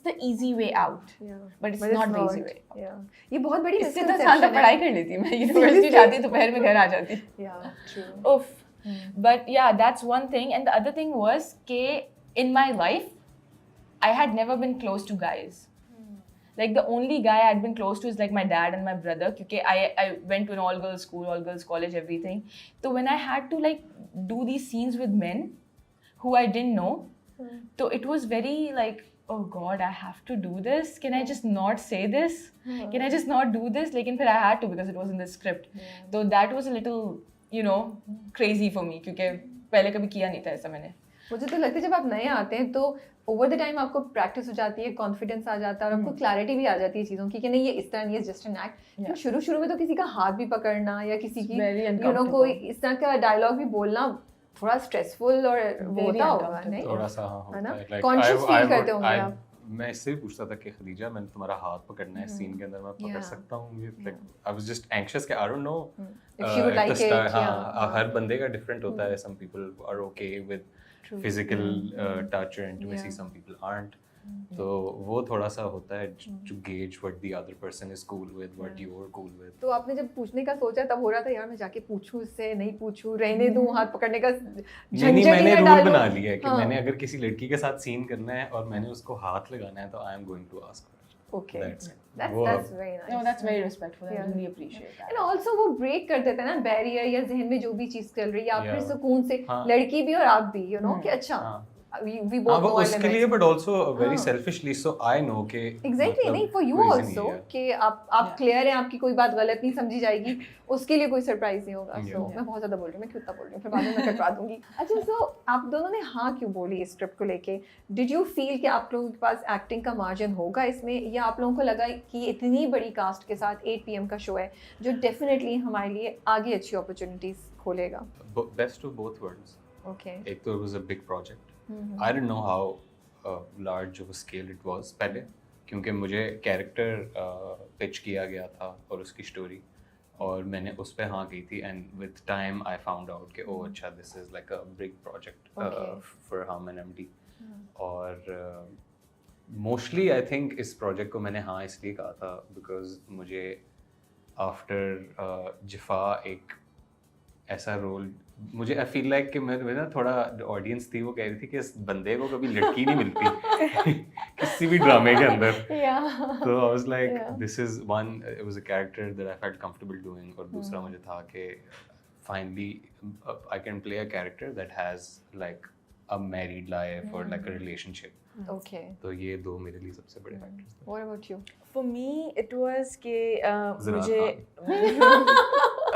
the easy way out, but it's not the easy way out. ये बहुत बड़ी इससे 10 साल तक पढ़ाई कर लेती मैं, यूनिवर्सिटी जाती दोपहर में घर आ जाती. True. Oof. But yeah, that's one thing. And the other thing was that in my life, I had never been close to guys. Like the only guy I had been close to is like my dad and my brother. Because I went to an all-girls school, all-girls college, everything. So when I had to like do these scenes with men who I didn't know, so it was very like, oh God, I have to do this. Can I just not say this? Can I just not do this? Like, but I had to because it was in the script. So that was a little, you know, crazy for me. Because पहले कभी किया नहीं था ऐसा मैंने. मुझे तो लगता है जब आप नए आते हैं तो ओवर द टाइम आपको प्रैक्टिस हो जाती है, कॉन्फिडेंस आ जाता है और आपको क्लैरिटी भी आ जाती है चीज़ों की कि नहीं ये इस तरह नहीं है, जस्ट एन एक्ट. शुरू में तो किसी का हाथ भी पकड़ना या किसी की यू नो कोई इस तरह का डायलॉग भी बोलना थोड़ा स्ट्रेसफुल और वो होता होगा नहीं, थोड़ा सा है ना, कॉन्शियस फील करते होंगे आप. मैं इससे भी पूछता था कि खदीजा मैंने तुम्हारा हाथ पकड़ना है सीन के अंदर, मैं पकड़ सकता हूँ? Like I was just anxious कि I don't know if she would like it. हाँ, हर बंदे का डिफरेंट होता है. Some people are okay with physical touch or intimacy, some people aren't. तो वो थोड़ा सा होता है to gauge what the other person is cool with, what you're cool with. तो आपने जब पूछने का सोचा तब हो रहा था यार मैं जाके पूछूं इससे, नहीं पूछूं, रहने दूं, हाथ पकड़ने का नहीं, मैंने रूल बना लिया है कि मैंने अगर किसी लड़की के साथ सीन करना है और मैंने उसको हाथ लगाना है तो I am going to ask her. Okay. That's very nice. No, that's very respectful. I really appreciate that. And also वो break कर देते हैं ना बैरियर या जहन में जो भी चीज चल रही है, आप फिर सुकून से हाँ. लड़की भी और आप भी you know कि अच्छा we both know उसके लिए but also very selfishly so I know कि exactly नहीं for you also कि आप clear हैं, आपकी कोई बात गलत नहीं समझी जाएगी, उसके लिए कोई सरप्राइज नहीं होगा. So मैं बहुत ज्यादा बोल रही हूँ, मैं क्यों इतना बोल रही हूँ, फिर बाद में मैं कटवा दूंगी. अच्छा, so आप दोनों ने हाँ क्यों बोली इस स्क्रिप्ट को लेके? Did you feel कि आप लोगों के पास एक्टिंग का मार्जिन होगा इसमें, या आप लोगों को लगा कि इतनी बड़ी कास्ट के साथ 8 PM का शो है जो डेफिनेटली हमारे लिए आगे अच्छी अपॉर्चुनिटीज खोलेगा? Best of both worlds. Okay. एक तो it was a big project. I didn't know how large of a scale it was पहले, क्योंकि मुझे कैरेक्टर पिच किया गया था और उसकी स्टोरी, और मैंने उस पे हाँ की थी. And with time I found out कि ओह अच्छा this is like a big project for हम एंड एमडी. और मोस्टली आई थिंक इस प्रोजेक्ट को मैंने हाँ इसलिए कहा था बिकॉज मुझे आफ्टर जिफा एक ऐसा रोल, मुझे आई फील लाइक कि मैं ना थोड़ा ऑडियंस थी वो कह रही थी कि इस बंदे को कभी लड़की नहीं मिलती किसी भी ड्रामे के अंदर. तो आई was like this is one, it was a character that I felt comfortable doing. और दूसरा मुझे था कि finally I can play a character that has like a married life और लाइक अ रिलेशनशिप. Okay. तो ये दो मेरे लिए सबसे बड़े फैक्टर्स थे. What about you? For me, it was कि मुझे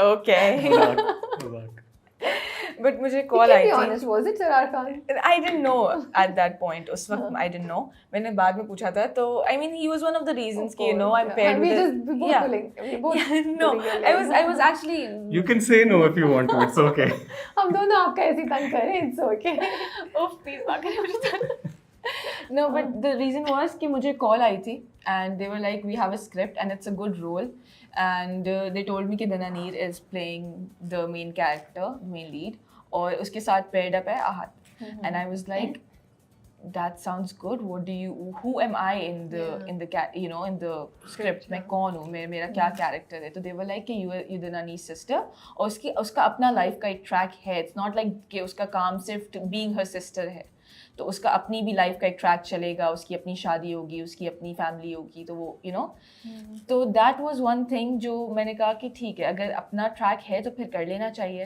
okay. But मुझे कॉल आई थी. honest, was it Sarar Khan? I didn't know at that point. उस वक्त I didn't know. मैंने बाद में पूछा था. तो I mean he was one of the reasons कि you know I'm paired with. We both pulling. We both. No, I was actually. You can say no if you want to. It's okay. हम दोनों आपका ऐसे तंग करें. It's okay. Oh please ना करें मुझे. No, but the reason was कि मुझे call आई थी and they were like we have a script and it's a good role and they told me कि Dananeer is playing the main character, main lead, और उसके साथ paired up है Ahad. And I was like that sounds good. What do you? Who am I in the you know in the script? मैं कौन हूँ? मेरा क्या character है? तो they were like कि you Dananeer's sister और उसका अपना life का एक track है. It's not like कि उसका काम सिर्फ being her sister है. तो उसका अपनी भी लाइफ का एक ट्रैक चलेगा, उसकी अपनी शादी होगी, उसकी अपनी फैमिली होगी, तो वो यू नो तो दैट वाज वन थिंग जो मैंने कहा कि ठीक है अगर अपना ट्रैक है तो फिर कर लेना चाहिए.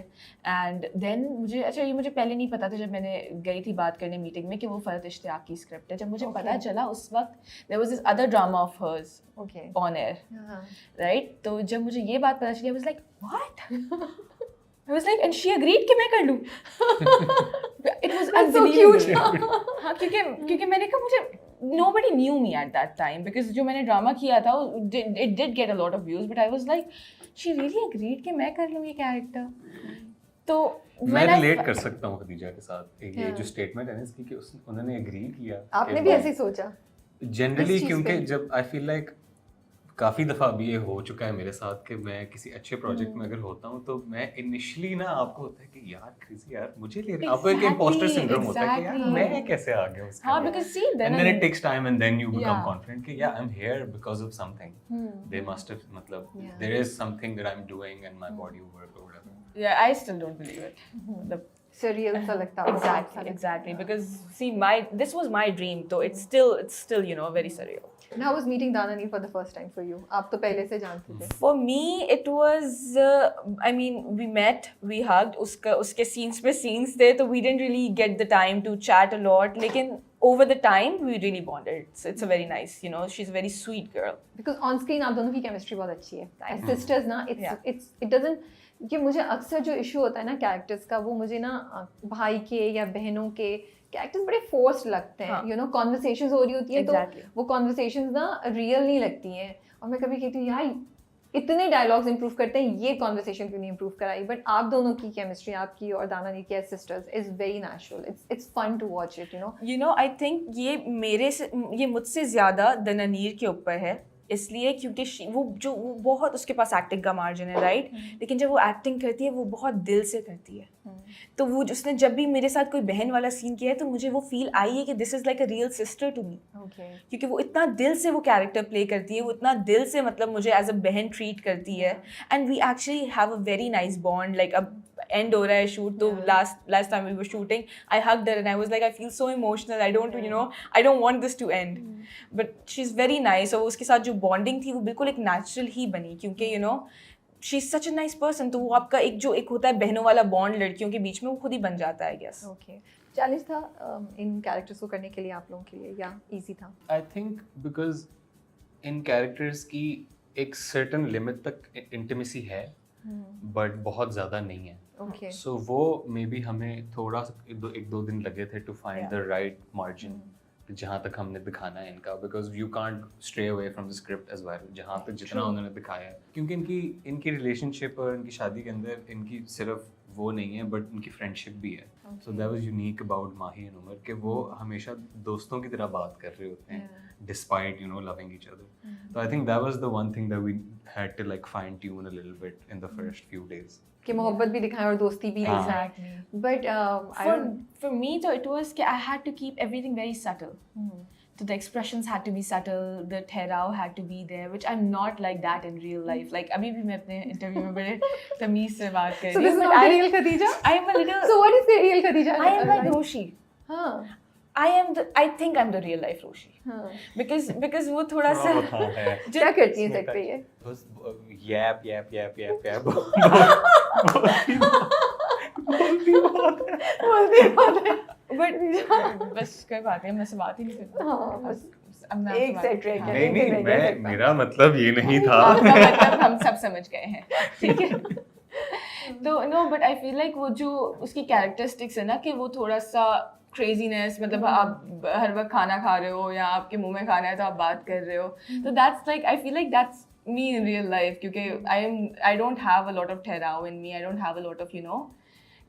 एंड देन मुझे अच्छा ये मुझे पहले नहीं पता था जब मैंने गई थी बात करने मीटिंग में कि वो फरहत इश्तियाक की स्क्रिप्ट है. जब मुझे पता चला उस वक्त there was this other drama of hers on air, right. तो जब मुझे ये बात पता चली I was like what. I was like, and she agreed कि मैं कर लूँ. It was unbelievable. हाँ क्योंकि मैंने कहा मुझे nobody knew me at that time because जो मैंने ड्रामा किया था it did get a lot of views but I was like she really agreed कि मैं कर लूँ ये कैरेक्टर. तो मैं रिलेट कर सकता हूँ खदीजा के साथ. ये जो स्टेटमेंट है ना इसकी कि उन्होंने एग्री किया. आपने भी ऐसे ही सोचा? जनरली क्योंकि जब आई फील लाइक काफ़ी दफ़ा अभी ये हो चुका है मेरे साथ कि मैं किसी अच्छे प्रोजेक्ट में अगर होता हूँ तो मैं इनिशियली ना आपको होता है कि यार क्रेजी यार मुझे ले आपको एक इम्पोस्टर सिंड्रोम होता है कि यार मैं कैसे आ गया उसके हाँ, अंदर। because see then and then it takes time and then you become Yeah. confident कि yeah I'm here because of something they must have मतलब there is something that I'm doing and my body work or whatever. Yeah, I still don't believe it. surreal सा लगता है Exactly. Because see, this was my dream, so it's still you know very surreal. And how was meeting Danani for the first time for you? आप तो पहले से जानते थे. For me, it was. I mean, we met, we hugged. उसके scenes थे, तो we didn't really get the time to chat a lot. लेकिन over the time, we really bonded. It's a very nice, you know. She's a very sweet girl. Because on screen आप दोनों की chemistry बहुत अच्छी है. As sisters ना, it doesn't. ये मुझे अक्सर जो इशू होता है ना कैरेक्टर्स का, वो मुझे ना भाई के या बहनों के कैरेक्टर्स बड़े फोर्स्ड लगते हैं. यू नो कॉन्वर्सेशंस हो रही होती है तो वो कॉन्वर्सेशंस ना रियल नहीं लगती हैं. और मैं कभी कहती हूँ यार इतने डायलॉग्स इंप्रूव करते हैं, ये कॉन्वर्सेशन क्यों नहीं इंप्रूव कराई. बट आप दोनों की केमिस्ट्री, आपकी और दानानी की age sisters, is very natural. It's fun to watch it. You know I think ये मुझसे ज़्यादा दनानीर के ऊपर है, इसलिए क्योंकि वो बहुत उसके पास एक्टिंग का मार्जिन है, राइट. लेकिन जब वो एक्टिंग करती है वो बहुत दिल से करती है. तो वो उसने जब भी मेरे साथ कोई बहन वाला सीन किया है तो मुझे वो फील आई है कि this is like a real sister to me. क्योंकि वो इतना दिल से वो कैरेक्टर प्ले करती है, वो इतना दिल से मतलब मुझे एज अ बहन ट्रीट करती है. And we actually have a very nice bond. Like अब एंड हो रहा है शूट, तो last time we were shooting I hugged her and I was like I feel so emotional, I don't want this to end. But she is very nice. और उसके साथ जो bonding थी वो बिल्कुल एक नेचुरल ही बनी, क्योंकि you know she is such a nice person. तो वो आपका एक होता है बहनों वाला बॉन्ड लड़कियों के बीच में, वो खुद ही बन जाता है, आई गेस. ओके. चैलेंज था इन कैरेक्टर्स को करने के लिए आप लोगों के लिए, या इजी था? I think because in characters की एक सर्टन लिमिट तक इंटीमेसी है, बट बहुत ज़्यादा नहीं है. Okay. So वो मे बी हमें थोड़ा एक दो दिन लगे थे to find the right margin जहाँ तक हमने दिखाना है इनका. Because you can't stray away from the script as well, जहाँ तक जितना उन्होंने दिखाया है. क्योंकि इनकी रिलेशनशिप और इनकी शादी के अंदर इनकी सिर्फ वो नहीं है बट उनकी फ्रेंडशिप भी है. So that was unique about Mahi and Umar कि वो हमेशा दोस्तों की तरह बात कर रहे होते हैं despite loving each other. So I think that was the one thing that we had to like fine tune a little bit in the first few days. कि मोहब्बत भी दिखाएं और दोस्ती भी. Exactly. But for me, though, it was कि I had to keep everything very subtle. So the expressions had to be subtle, the ठहराव had to be there, which I'm not like that in real life. Like अभी भी मैं अपने interview में बड़े तमीज से बात कर रही हूँ. So this is not the real Khadija? I am a little. So what is the real Khadija? I am like Roshi. हाँ. I think I'm the real life Roshi. Because वो थोड़ा सा क्या करती है सेट पे ये? बस yap बोलती है. बस कोई बात नहीं, मैं से बात ही नहीं करती. हाँ, बस एक सेट रह गया. नहीं मेरा मतलब ये नहीं था. आपका मतलब हम सब समझ गए हैं, ठीक है. तो no, but I feel like वो जो उसकी कैरेक्टरिस्टिक्स है ना कि वो थोड़ा सा क्रेजीनेस, मतलब आप हर वक्त खाना खा रहे हो या आपके मुंह में खाना है तो आप बात कर रहे हो. तो that's like I feel like that's me in real life, क्योंकि I don't have a lot of ठहराव in me, I don't have a lot of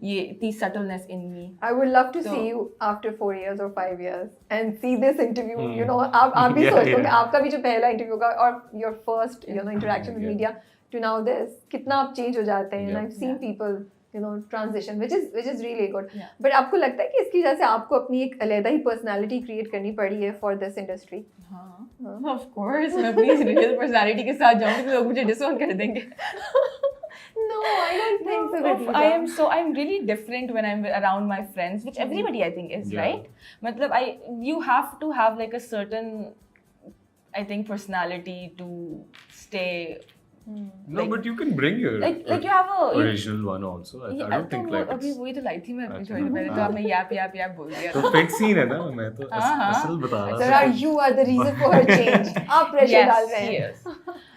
ये इतनी subtleness in me. I would love to see you after 4 years or 5 years and see this interview. आप भी सोचते हो कि आपका भी जो पहला इंटरव्यू होगा और your first interaction with media to now this, कितना आप चेंज हो जाते हैं. I've seen people transition, which is really good. But आपको लगता है कि इसकी वजह से आपको अपनी एक अलग ही personality create करनी पड़ी है for this industry? हाँ, of course. मैं अपनी real personality के साथ जाऊँगी तो लोग मुझे disown कर देंगे. No, I don't think so. I'm really different when I'm around my friends, which everybody I think is, right? मतलब you have to have like a certain, I think, personality to stay. No, but you can bring your like you have a original one also. I don't think like अभी वही तो लाई थी मैं अपनी थोड़ी पहले, तो आपने याप बोल दिया. तो फिट सीन है ना, मैं तो असल बता रहा था. Sir, you are the reason for her change. आप प्रेशर डाल रहे हैं. Yes.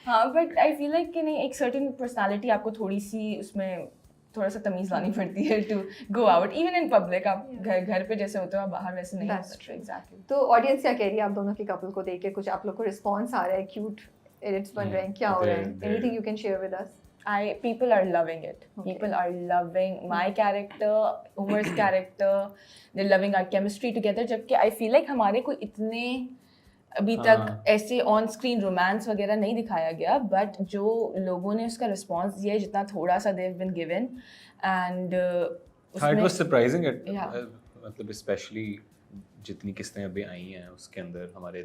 हाँ, but I feel like कि नहीं, एक certain personality आपको थोड़ी सी उसमें थोड़ा सा तमीज़ लानी पड़ती है to go out, even in public. आप घर पे जैसे होते हो आप बाहर वैसे नहीं हो सकते. Exactly. तो ऑडियंस क्या कह रही है आप दोनों के कपल को देख के? कुछ आप लोग को रिस्पॉन्स आ रहा है, क्यूट एडिट्स बन रहे हैं, क्या हो रहा है? Anything you can share with us? People are loving it. Okay. People are loving my character, Umar's character. They're loving our chemistry together. जबकि I feel like हमारे कोई इतने अभी हाँ। तक ऐसे ऑन स्क्रीन रोमांस वगैरह नहीं दिखाया गया, बट जो लोगों ने उसका रिस्पॉन्स दिया है, जितना थोड़ा सा देव बिन गिवन, एंड हाँ, it was surprising Yeah. मतलब स्पेशली जितनी किस्तें अभी आई हैं उसके अंदर हमारे